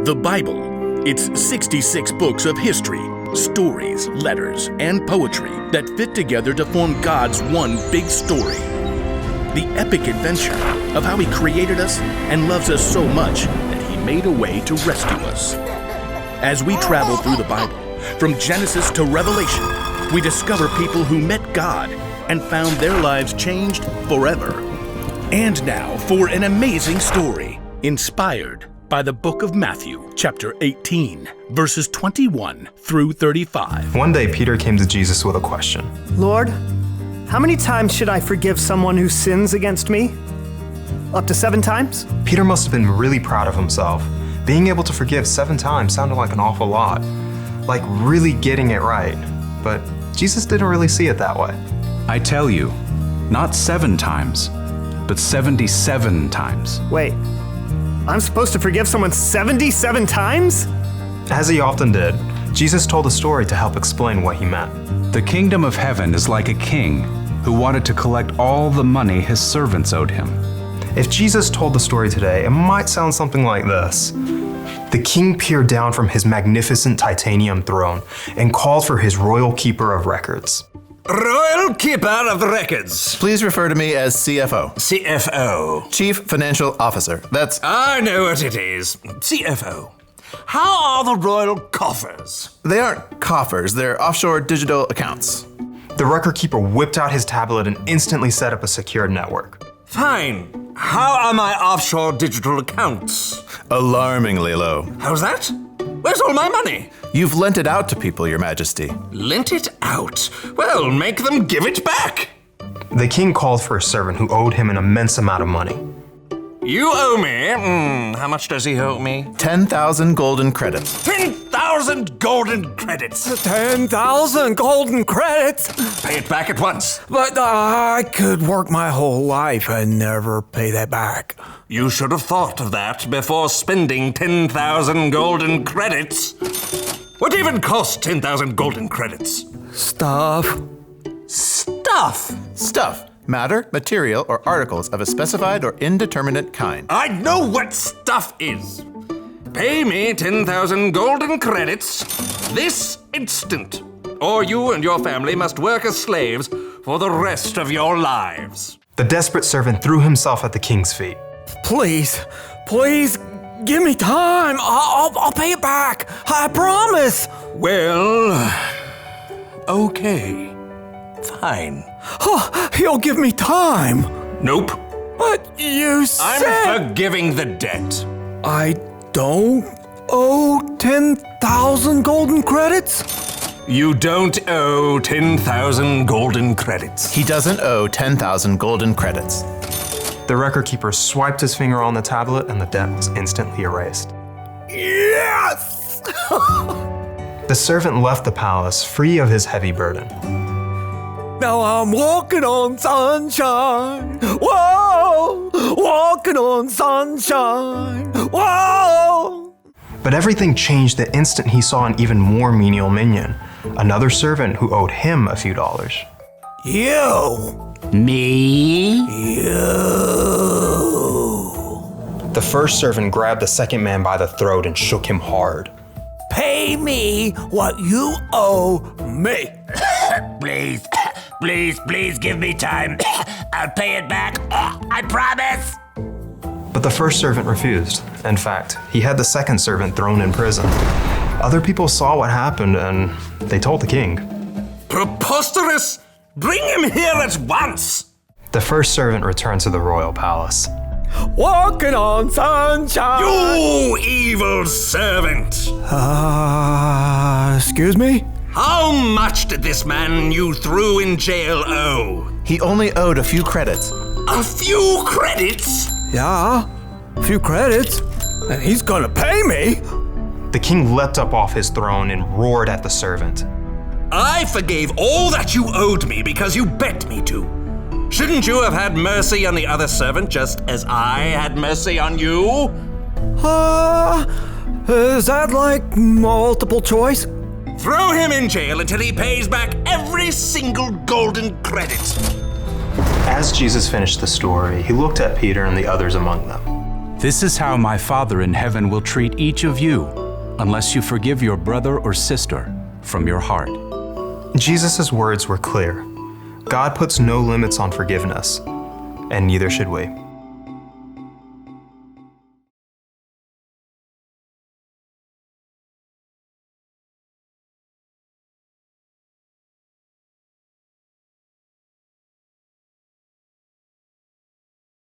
The Bible. It's 66 books of history, stories, letters, and poetry that fit together to form God's one big story. The epic adventure of how He created us and loves us so much that He made a way to rescue us. As we travel through the Bible, from Genesis to Revelation, we discover people who met God and found their lives changed forever. And now for an amazing story, inspired by the book of Matthew, chapter 18, verses 21 through 35. One day, Peter came to Jesus with a question. Lord, how many times should I forgive someone who sins against me? Up to 7 times? Peter must have been really proud of himself. Being able to forgive 7 times sounded like an awful lot, like really getting it right. But Jesus didn't really see it that way. I tell you, not 7 times, but 77 times. Wait, I'm supposed to forgive someone 77 times? As he often did, Jesus told a story to help explain what he meant. The kingdom of heaven is like a king who wanted to collect all the money his servants owed him. If Jesus told the story today, it might sound something like this. The king peered down from his magnificent titanium throne and called for his royal keeper of records. Royal Keeper of Records. Please refer to me as CFO. CFO. Chief Financial Officer. That's... I know what it is. CFO. How are the royal coffers? They aren't coffers, they're offshore digital accounts. The record keeper whipped out his tablet and instantly set up a secure network. Fine. How are my offshore digital accounts? Alarmingly low. How's that? Where's all my money? You've lent it out to people, Your Majesty. Lent it out? Well, make them give it back. The king called for a servant who owed him an immense amount of money. You owe me? How much does he owe me? 10,000 golden credits. 10,000 golden credits. 10,000 golden credits? Pay it back at once. But I could work my whole life and never pay that back. You should have thought of that before spending 10,000 golden credits. What even costs 10,000 golden credits? Stuff. Stuff? Stuff. Matter, material, or articles of a specified or indeterminate kind. I know what stuff is. Pay me 10,000 golden credits this instant, or you and your family must work as slaves for the rest of your lives. The desperate servant threw himself at the king's feet. Please, give me time. I'll pay it back. I promise. Well, okay. Fine. Oh, he'll give me time. Nope. But you said... I'm forgiving the debt. I don't owe 10,000 golden credits? You don't owe 10,000 golden credits. He doesn't owe 10,000 golden credits. The record keeper swiped his finger on the tablet and the debt was instantly erased. Yes! The servant left the palace free of his heavy burden. Now I'm walking on sunshine. Whoa! Walking on sunshine. Whoa! But everything changed the instant he saw an even more menial minion, another servant who owed him a few dollars. You. Me? You. The first servant grabbed the second man by the throat and shook him hard. Pay me what you owe me. Please give me time. I'll pay it back. I promise. But the first servant refused. In fact, he had the second servant thrown in prison. Other people saw what happened and they told the king. Preposterous! Bring him here at once! The first servant returned to the royal palace. Walking on sunshine. You evil servant! Excuse me? How much did this man you threw in jail owe? He only owed a few credits. A few credits? Yeah, a few credits. And he's gonna pay me. The king leapt up off his throne and roared at the servant. I forgave all that you owed me because you begged me to. Shouldn't you have had mercy on the other servant just as I had mercy on you? Is that like multiple choice? Throw him in jail until he pays back every single golden credit. As Jesus finished the story, he looked at Peter and the others among them. This is how my Father in heaven will treat each of you, unless you forgive your brother or sister from your heart. Jesus' words were clear. God puts no limits on forgiveness, and neither should we.